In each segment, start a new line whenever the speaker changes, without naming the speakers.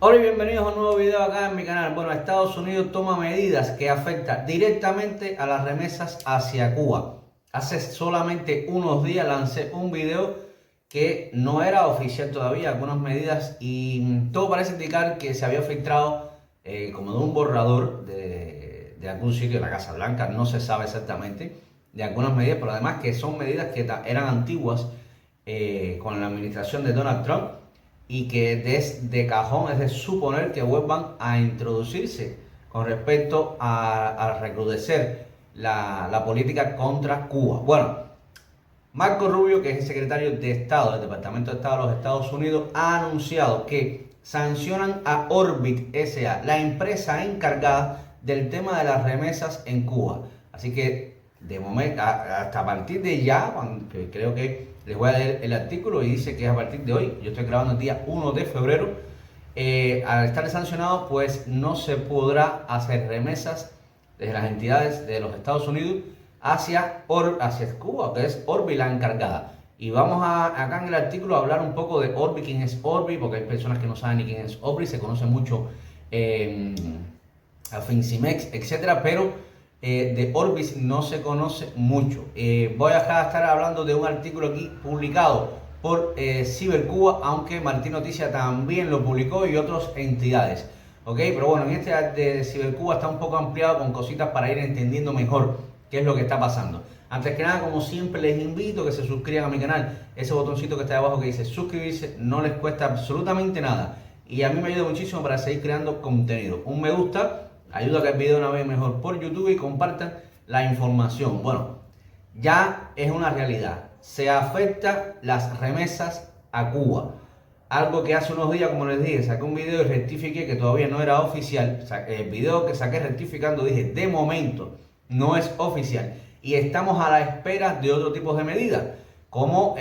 Hola y bienvenidos a un nuevo video acá en mi canal. Bueno, Estados Unidos toma medidas que afectan directamente a las remesas hacia Cuba. Hace solamente unos días lancé un video que no era oficial todavía, algunas medidas, y todo parece indicar que se había filtrado como de un borrador de algún sitio de la Casa Blanca, no se sabe exactamente, de algunas medidas, pero además que son medidas que eran antiguas con la administración de Donald Trump, y que de cajón es de suponer que vuelvan a introducirse con respecto a recrudecer la política contra Cuba. Bueno, Marco Rubio, que es el secretario de Estado del Departamento de Estado de los Estados Unidos, ha anunciado que sancionan a Orbit S.A., la empresa encargada del tema de las remesas en Cuba. Así que de momento, hasta a partir de ya, creo que les voy a leer el artículo y dice que es a partir de hoy, yo estoy grabando el día 1 de febrero, al estar sancionado, pues no se podrá hacer remesas desde las entidades de los Estados Unidos hacia Cuba, que es Orbit la encargada. Y vamos acá en el artículo a hablar un poco de Orbit, quién es Orbit, porque hay personas que no saben ni quién es Orbit, se conoce mucho a Fincimex, etcétera, pero de Orbit no se conoce mucho. Voy a estar hablando de un artículo aquí publicado por Cibercuba, aunque Martín Noticias también lo publicó y otras entidades. ¿Ok? Pero bueno, en este de Cibercuba está un poco ampliado con cositas para ir entendiendo mejor qué es lo que está pasando. Antes que nada, como siempre, les invito a que se suscriban a mi canal. Ese botoncito que está abajo que dice suscribirse no les cuesta absolutamente nada. Y a mí me ayuda muchísimo para seguir creando contenido. Un me gusta ayuda a que el video una vez mejor por YouTube y compartan la información. Bueno, ya es una realidad. Se afecta las remesas a Cuba. Algo que hace unos días, como les dije, saqué un video y rectifiqué que todavía no era oficial. El video que saqué rectificando dije, de momento no es oficial. Y estamos a la espera de otro tipo de medidas, como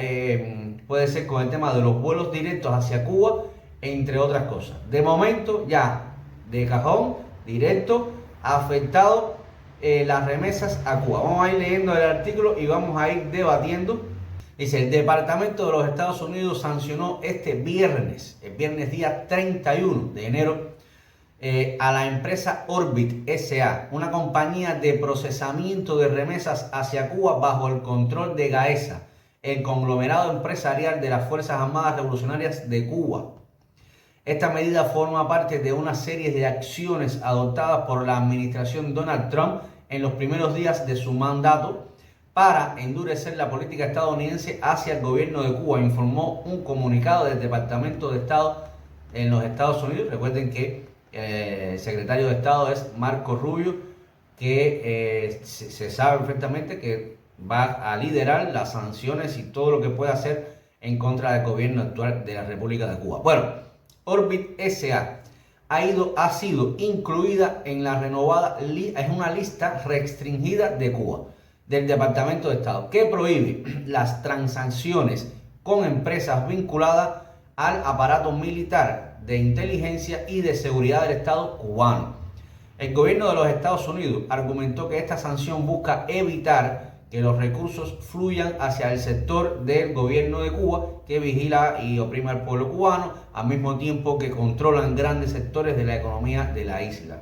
puede ser con el tema de los vuelos directos hacia Cuba, entre otras cosas. De momento ya, de cajón, directo, ha afectado las remesas a Cuba. Vamos a ir leyendo el artículo y vamos a ir debatiendo. Dice, el Departamento de los Estados Unidos sancionó este viernes, el viernes día 31 de enero, a la empresa Orbit S.A., una compañía de procesamiento de remesas hacia Cuba bajo el control de Gaesa, el conglomerado empresarial de las Fuerzas Armadas Revolucionarias de Cuba. Esta medida forma parte de una serie de acciones adoptadas por la administración Donald Trump en los primeros días de su mandato para endurecer la política estadounidense hacia el gobierno de Cuba, informó un comunicado del Departamento de Estado en los Estados Unidos. Recuerden que el secretario de Estado es Marco Rubio, que se sabe perfectamente que va a liderar las sanciones y todo lo que pueda hacer en contra del gobierno actual de la República de Cuba. Bueno, Orbit S.A. ha sido incluida en la renovada es una lista restringida de Cuba del Departamento de Estado que prohíbe las transacciones con empresas vinculadas al aparato militar, de inteligencia y de seguridad del Estado cubano. El gobierno de los Estados Unidos argumentó que esta sanción busca evitar que los recursos fluyan hacia el sector del gobierno de Cuba, que vigila y oprime al pueblo cubano, al mismo tiempo que controlan grandes sectores de la economía de la isla.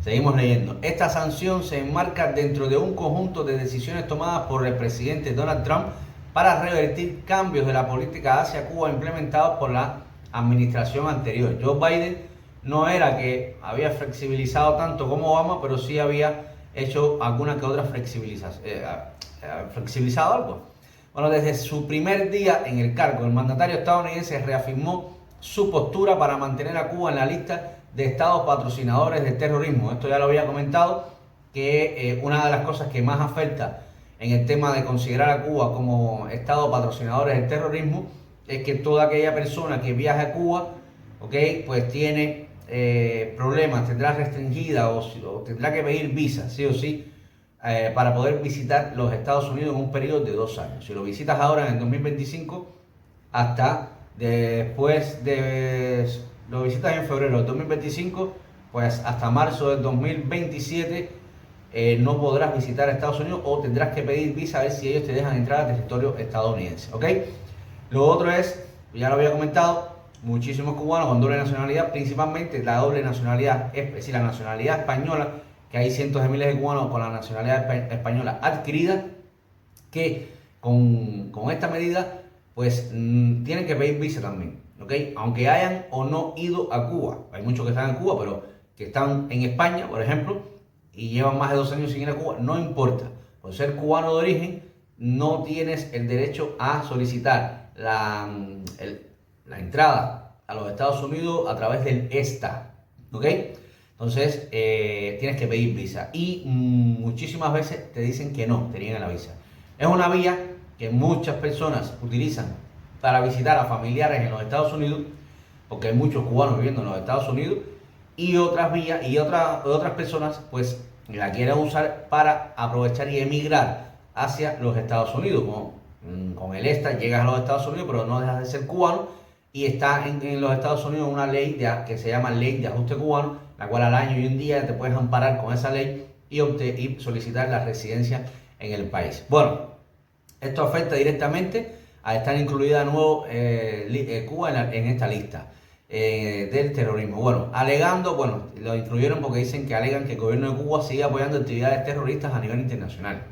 Seguimos leyendo. Esta sanción se enmarca dentro de un conjunto de decisiones tomadas por el presidente Donald Trump para revertir cambios de la política hacia Cuba implementados por la administración anterior. Joe Biden no era que había flexibilizado tanto como Obama, pero sí había hecho alguna que otra flexibilizado algo. Bueno, desde su primer día en el cargo, el mandatario estadounidense reafirmó su postura para mantener a Cuba en la lista de estados patrocinadores del terrorismo. Esto ya lo había comentado, que una de las cosas que más afecta en el tema de considerar a Cuba como estado patrocinadores del terrorismo es que toda aquella persona que viaja a Cuba, pues tiene problemas, tendrá restringida o tendrá que pedir visa, sí o sí, para poder visitar los Estados Unidos en un periodo de 2 años. Si lo visitas ahora en el 2025, hasta después lo visitas en febrero del 2025, pues hasta marzo del 2027 no podrás visitar Estados Unidos o tendrás que pedir visa a ver si ellos te dejan entrar al territorio estadounidense. ¿Ok? Lo otro es, ya lo había comentado, muchísimos cubanos con doble nacionalidad, principalmente la doble nacionalidad, es decir, la nacionalidad española, que hay cientos de miles de cubanos con la nacionalidad española adquirida, que con esta medida pues tienen que pedir visa también, ¿ok? Aunque hayan o no ido a Cuba. Hay muchos que están en Cuba, pero que están en España, por ejemplo, y llevan más de 2 años sin ir a Cuba, no importa. Por ser cubano de origen, no tienes el derecho a solicitar la entrada a los Estados Unidos a través del ESTA, ¿ok? Entonces, tienes que pedir visa y muchísimas veces te dicen que no, te niegan la visa. Es una vía que muchas personas utilizan para visitar a familiares en los Estados Unidos, porque hay muchos cubanos viviendo en los Estados Unidos, y otras vías y otras personas pues la quieren usar para aprovechar y emigrar hacia los Estados Unidos. Con el ESTA llegas a los Estados Unidos, pero no dejas de ser cubano, y está en los Estados Unidos una ley que se llama Ley de Ajuste Cubano, la cual al año y un día te puedes amparar con esa ley y solicitar la residencia en el país. Bueno, esto afecta directamente a estar incluida de nuevo Cuba en esta lista del terrorismo. Bueno, lo incluyeron porque dicen que alegan que el gobierno de Cuba sigue apoyando actividades terroristas a nivel internacional.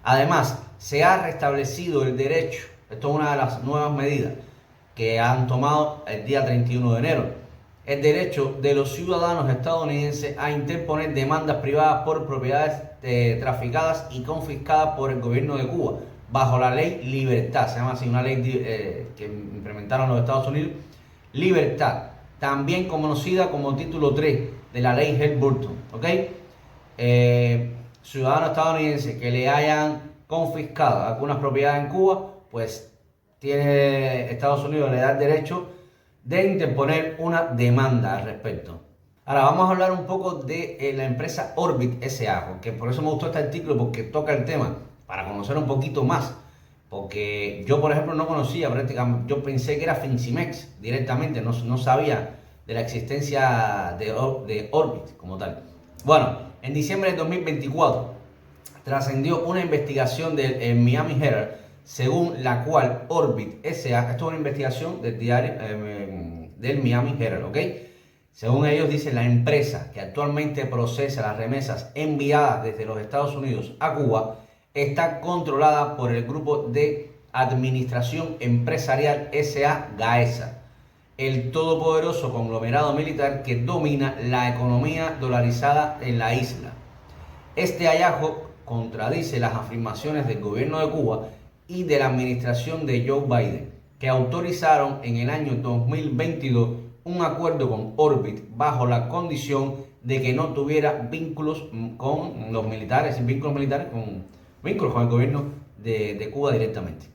Además, se ha restablecido el derecho, esto es una de las nuevas medidas que han tomado el día 31 de enero, el derecho de los ciudadanos estadounidenses a interponer demandas privadas por propiedades traficadas y confiscadas por el gobierno de Cuba, bajo la ley Libertad, se llama así, una ley que implementaron los Estados Unidos, Libertad, también conocida como título 3 de la ley Helms-Burton, ¿ok? Ciudadanos estadounidenses que le hayan confiscado algunas propiedades en Cuba, pues Estados Unidos le da el derecho de interponer una demanda al respecto. Ahora vamos a hablar un poco de la empresa Orbit S.A., porque por eso me gustó este artículo, porque toca el tema, para conocer un poquito más, porque yo por ejemplo no conocía prácticamente, yo pensé que era Fincimex directamente, no sabía de la existencia de Orbit como tal. Bueno, en diciembre de 2024 trascendió una investigación del Miami Herald, según la cual Orbit S.A., esto es una investigación del diario del Miami Herald, ¿ok? Según ellos dicen, la empresa que actualmente procesa las remesas enviadas desde los Estados Unidos a Cuba está controlada por el Grupo de Administración Empresarial S.A. Gaesa, el todopoderoso conglomerado militar que domina la economía dolarizada en la isla. Este hallazgo contradice las afirmaciones del gobierno de Cuba y de la administración de Joe Biden, que autorizaron en el año 2022 un acuerdo con Orbit bajo la condición de que no tuviera vínculos con los militares, vínculos con el gobierno de Cuba directamente.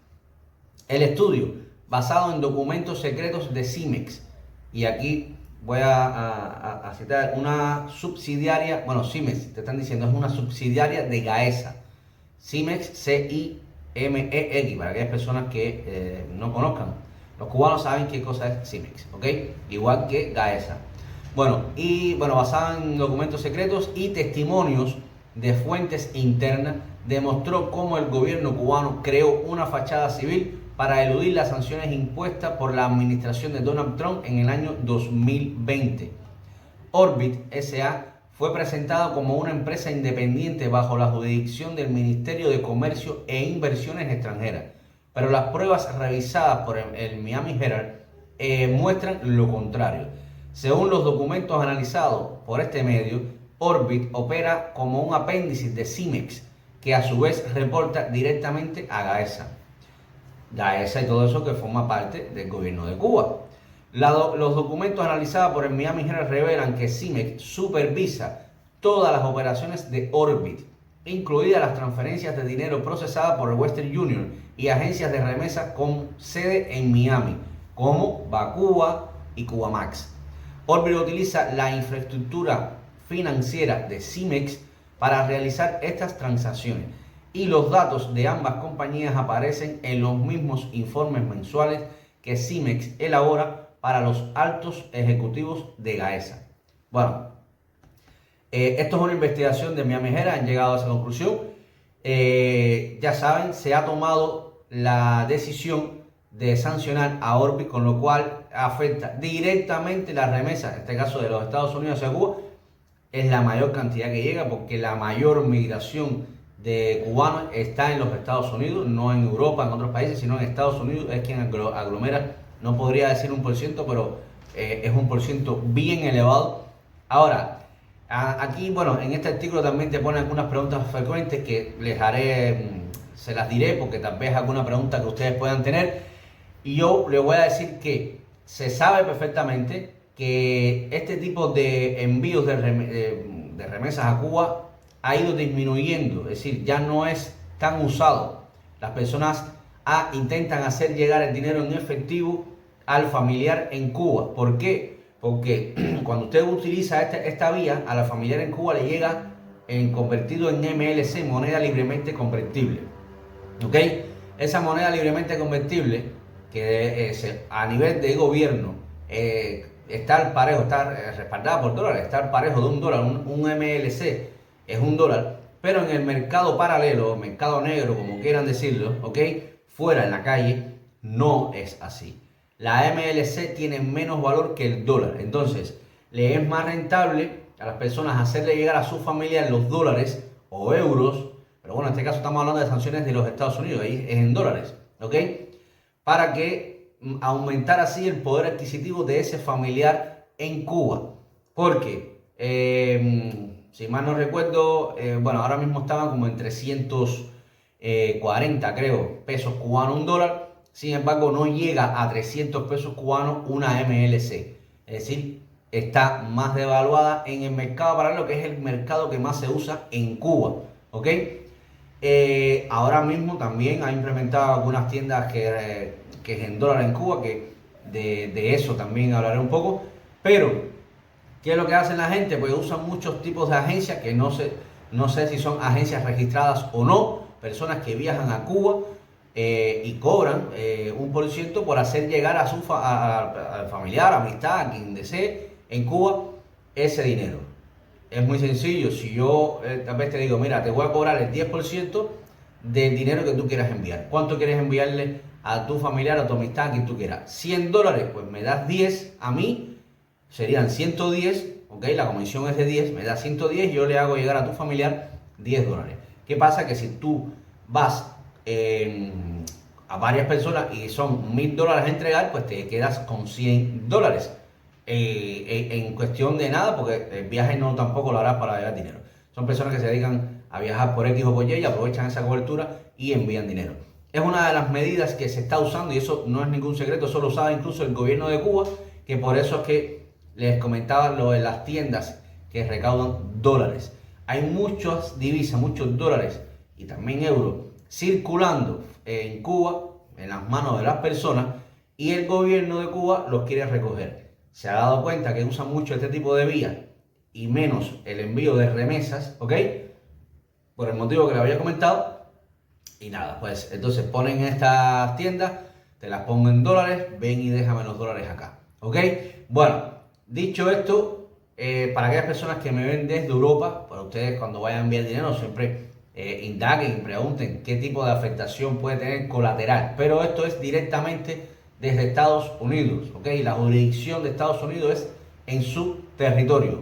El estudio, basado en documentos secretos de Cimex, y aquí voy a citar una subsidiaria, bueno, Cimex, te están diciendo, es una subsidiaria de Gaesa. Cimex, C-I-M-E-X, para aquellas personas que no conozcan. Los cubanos saben qué cosa es Cimex, ¿ok? Igual que Gaesa. Bueno, basada en documentos secretos y testimonios de fuentes internas, demostró cómo el gobierno cubano creó una fachada civil para eludir las sanciones impuestas por la administración de Donald Trump en el año 2020. Orbit S.A. fue presentado como una empresa independiente bajo la jurisdicción del Ministerio de Comercio e Inversiones Extranjeras, pero las pruebas revisadas por el Miami Herald muestran lo contrario. Según los documentos analizados por este medio, Orbit opera como un apéndice de Cimex, que a su vez reporta directamente a Gaesa y todo eso que forma parte del gobierno de Cuba. Los documentos analizados por el Miami Herald revelan que Cimex supervisa todas las operaciones de Orbit, incluidas las transferencias de dinero procesadas por el Western Union y agencias de remesas con sede en Miami, como Bacuba y Cubamax. Orbit utiliza la infraestructura financiera de Cimex para realizar estas transacciones, y los datos de ambas compañías aparecen en los mismos informes mensuales que Cimex elabora para los altos ejecutivos de Gaesa. Bueno, esto es una investigación de Miami Herald, han llegado a esa conclusión. Ya saben, se ha tomado la decisión de sancionar a Orbis, con lo cual afecta directamente las remesas, en este caso de los Estados Unidos hacia Cuba. Es la mayor cantidad que llega porque la mayor migración de cubanos está en los Estados Unidos, no en Europa, en otros países, sino en Estados Unidos. Es quien aglomera, no podría decir 1%, pero es 1% bien elevado. Ahora, aquí, bueno, en este artículo también te ponen algunas preguntas frecuentes que les haré, se las diré porque tal vez alguna pregunta que ustedes puedan tener. Y yo les voy a decir que se sabe perfectamente que este tipo de envíos de remesas a Cuba ha ido disminuyendo, es decir, ya no es tan usado. Las personas intentan hacer llegar el dinero en efectivo al familiar en Cuba. ¿Por qué? Porque cuando usted utiliza esta vía, a la familiar en Cuba le llega convertido en MLC, moneda libremente convertible. ¿Ok? Esa moneda libremente convertible, que a nivel de gobierno está al parejo, está respaldada por dólares, está al parejo de $1. Un MLC es $1, pero en el mercado paralelo, mercado negro, como quieran decirlo, ¿ok? Fuera en la calle, no es así. La MLC tiene menos valor que el dólar. Entonces, le es más rentable a las personas hacerle llegar a su familia los dólares o euros, pero bueno, en este caso estamos hablando de sanciones de los Estados Unidos, ahí es en dólares, ¿ok? Para que aumentar así el poder adquisitivo de ese familiar en Cuba. Porque, si mal no recuerdo, bueno, ahora mismo estaban como en 340, creo, pesos cubanos un dólar. Sin embargo, no llega a 300 pesos cubanos una MLC. Es decir, está más devaluada en el mercado paralelo, que es el mercado que más se usa en Cuba. ¿Ok? Ahora mismo también ha implementado algunas tiendas que es en dólares en Cuba, que de eso también hablaré un poco. Pero, ¿qué es lo que hacen la gente? Pues usan muchos tipos de agencias que no sé si son agencias registradas o no, personas que viajan a Cuba y cobran 1% por hacer llegar a su familiar, amistad, a quien desee en Cuba ese dinero. Es muy sencillo. Si yo tal vez te digo, mira, te voy a cobrar el 10% del dinero que tú quieras enviar. ¿Cuánto quieres enviarle a tu familiar, a tu amistad, a quien tú quieras? $100, pues me das 10 a mí, serían 110, ¿ok? La comisión es de 10, me das 110 y yo le hago llegar a tu familiar $10. ¿Qué pasa? Que si tú vas a varias personas y son $1000 a entregar, pues te quedas con $100 en cuestión de nada, porque el viaje no tampoco lo harás para llevar dinero. Son personas que se dedican a viajar por X o por Y y aprovechan esa cobertura y envían dinero. Es una de las medidas que se está usando y eso no es ningún secreto, eso lo sabe incluso el gobierno de Cuba, que por eso es que les comentaba lo de las tiendas que recaudan dólares. Hay muchas divisas, muchos dólares y también euros circulando en Cuba, en las manos de las personas, y el gobierno de Cuba los quiere recoger. Se ha dado cuenta que usan mucho este tipo de vías y menos el envío de remesas, ¿ok? Por el motivo que le había comentado. Y nada, pues entonces ponen estas tiendas, te las pongo en dólares, ven y déjame los dólares acá, ¿ok? Bueno, dicho esto, para aquellas personas que me ven desde Europa, para ustedes cuando vayan a enviar dinero siempre indaguen y pregunten qué tipo de afectación puede tener colateral. Pero esto es directamente desde Estados Unidos, ¿ok? La jurisdicción de Estados Unidos es en su territorio.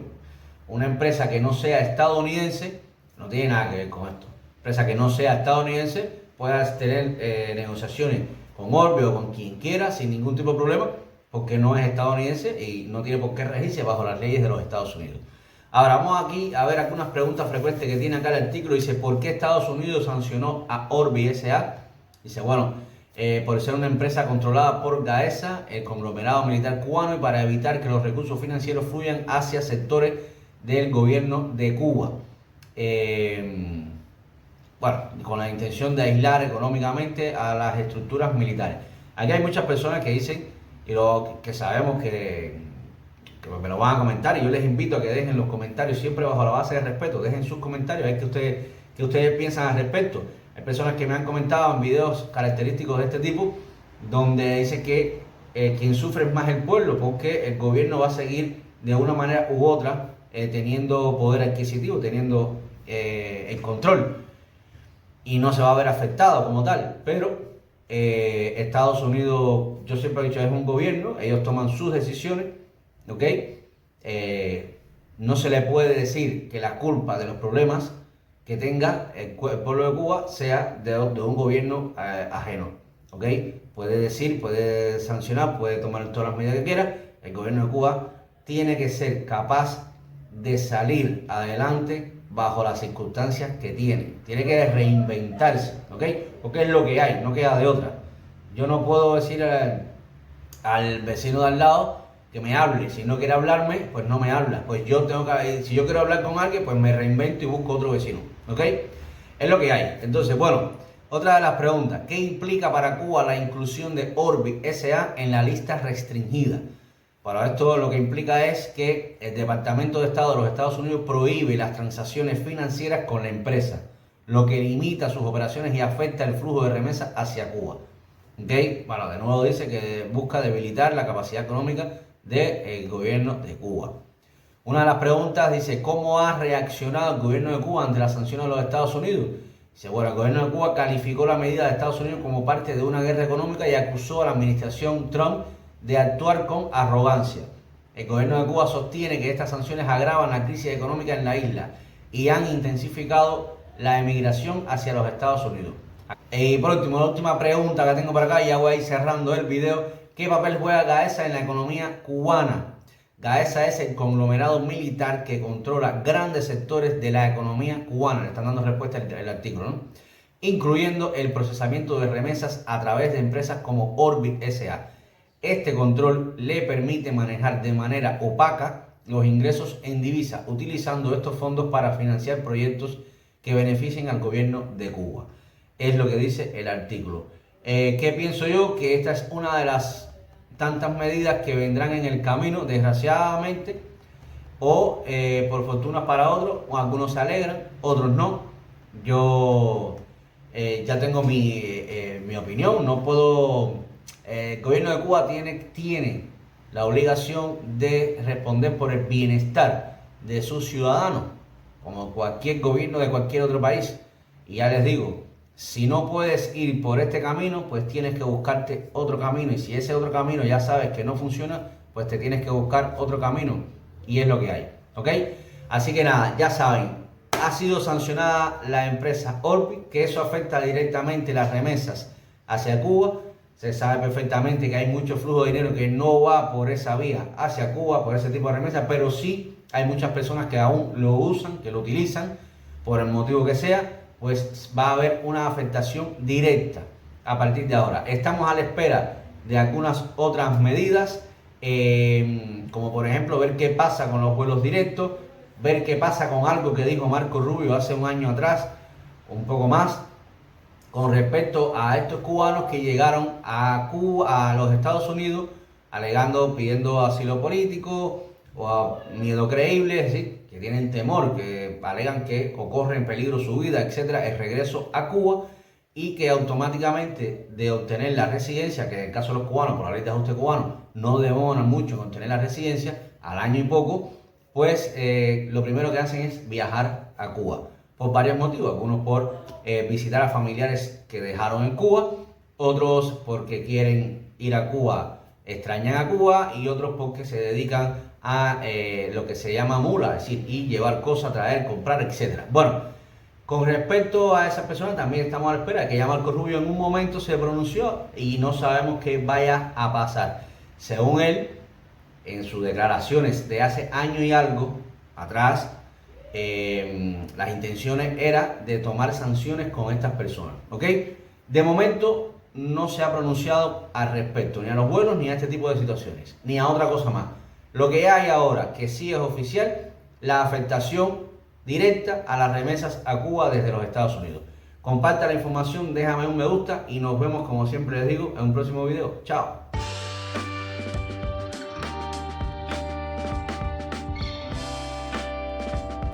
Una empresa que no sea estadounidense no tiene nada que ver con esto. Empresa que no sea estadounidense puede tener negociaciones con Orbis o con quien quiera sin ningún tipo de problema, porque no es estadounidense y no tiene por qué regirse bajo las leyes de los Estados Unidos. Ahora vamos aquí a ver algunas preguntas frecuentes que tiene acá el artículo. Dice, ¿por qué Estados Unidos sancionó a Orbis S.A.? Dice, bueno, por ser una empresa controlada por Gaesa, el conglomerado militar cubano, y para evitar que los recursos financieros fluyan hacia sectores del gobierno de Cuba. Bueno, con la intención de aislar económicamente a las estructuras militares. Aquí hay muchas personas que dicen, y que sabemos que me lo van a comentar, y yo les invito a que dejen los comentarios siempre bajo la base de respeto. Dejen sus comentarios, a ver qué ustedes piensan al respecto. Hay personas que me han comentado en videos característicos de este tipo, donde dice que quien sufre es más el pueblo, porque el gobierno va a seguir de una manera u otra teniendo poder adquisitivo, teniendo el control, y no se va a ver afectado como tal. Pero Estados Unidos, yo siempre he dicho, es un gobierno, ellos toman sus decisiones, ¿ok? No se le puede decir que la culpa de los problemas que tenga el pueblo de Cuba sea de un gobierno ajeno, ¿ok? Puede decir, puede sancionar, puede tomar todas las medidas que quiera. El gobierno de Cuba tiene que ser capaz de salir adelante bajo las circunstancias que tiene que reinventarse, ¿ok? Porque es lo que hay, no queda de otra. Yo no puedo decir al vecino de al lado que me hable. Si no quiere hablarme, pues no me habla. Pues yo tengo que, si yo quiero hablar con alguien, pues me reinvento y busco otro vecino, ¿ok? Es lo que hay. Entonces, bueno, otra de las preguntas: ¿qué implica para Cuba la inclusión de Orbit S.A. en la lista restringida? Para esto lo que implica es que el Departamento de Estado de los Estados Unidos prohíbe las transacciones financieras con la empresa, lo que limita sus operaciones y afecta el flujo de remesas hacia Cuba. ¿Okay? Bueno, de nuevo dice que busca debilitar la capacidad económica del gobierno de Cuba. Una de las preguntas dice: ¿cómo ha reaccionado el gobierno de Cuba ante las sanciones de los Estados Unidos? Dice, bueno, el gobierno de Cuba calificó la medida de Estados Unidos como parte de una guerra económica y acusó a la administración Trump de actuar con arrogancia. El gobierno de Cuba sostiene que estas sanciones agravan la crisis económica en la isla y han intensificado la emigración hacia los Estados Unidos. Y por último, la última pregunta que tengo por acá, y ya voy a ir cerrando el video: ¿qué papel juega Gaesa en la economía cubana? Gaesa es el conglomerado militar que controla grandes sectores de la economía cubana. Le están dando respuesta el artículo, ¿no? Incluyendo el procesamiento de remesas a través de empresas como Orbit S.A. Este control le permite manejar de manera opaca los ingresos en divisa, utilizando estos fondos para financiar proyectos que beneficien al gobierno de Cuba. Es lo que dice el artículo. ¿Qué pienso yo? Que esta es una de las tantas medidas que vendrán en el camino, desgraciadamente, o por fortuna para otros, o algunos se alegran, otros no. Yo ya tengo mi opinión, no puedo... El gobierno de Cuba tiene la obligación de responder por el bienestar de sus ciudadanos, como cualquier gobierno de cualquier otro país. Y ya les digo, si no puedes ir por este camino, pues tienes que buscarte otro camino. Y si ese otro camino ya sabes que no funciona, pues te tienes que buscar otro camino. Y es lo que hay, ¿ok? Así que nada, ya saben, ha sido sancionada la empresa Orbit, que eso afecta directamente las remesas hacia Cuba. Se sabe perfectamente que hay mucho flujo de dinero que no va por esa vía hacia Cuba, por ese tipo de remesas, pero sí hay muchas personas que aún lo usan, que lo utilizan, por el motivo que sea, pues va a haber una afectación directa a partir de ahora. Estamos a la espera de algunas otras medidas, como por ejemplo ver qué pasa con los vuelos directos, ver qué pasa con algo que dijo Marco Rubio hace un año atrás, un poco más, con respecto a estos cubanos que llegaron a Cuba, a los Estados Unidos, alegando, pidiendo asilo político o a miedo creíble, es decir, que tienen temor, que alegan que o corre en peligro su vida, etcétera, el regreso a Cuba, y que automáticamente de obtener la residencia, que en el caso de los cubanos, por la ley de ajuste cubano, no demoran mucho en obtener la residencia, al año y poco, pues lo primero que hacen es viajar a Cuba. Por varios motivos, algunos por visitar a familiares que dejaron en Cuba, otros porque quieren ir a Cuba, extrañan a Cuba, y otros porque se dedican a lo que se llama mula, es decir, ir, llevar cosas, traer, comprar, etc. Bueno, con respecto a esas personas también estamos a la espera, que ya Marco Rubio en un momento se pronunció y no sabemos qué vaya a pasar. Según él, en sus declaraciones de hace año y algo atrás, las intenciones eran de tomar sanciones con estas personas, ¿ok? De momento no se ha pronunciado al respecto, ni a los vuelos, ni a este tipo de situaciones, ni a otra cosa más. Lo que hay ahora, que sí es oficial, la afectación directa a las remesas a Cuba desde los Estados Unidos. Comparte la información, déjame un me gusta y nos vemos, como siempre les digo, en un próximo video. Chao.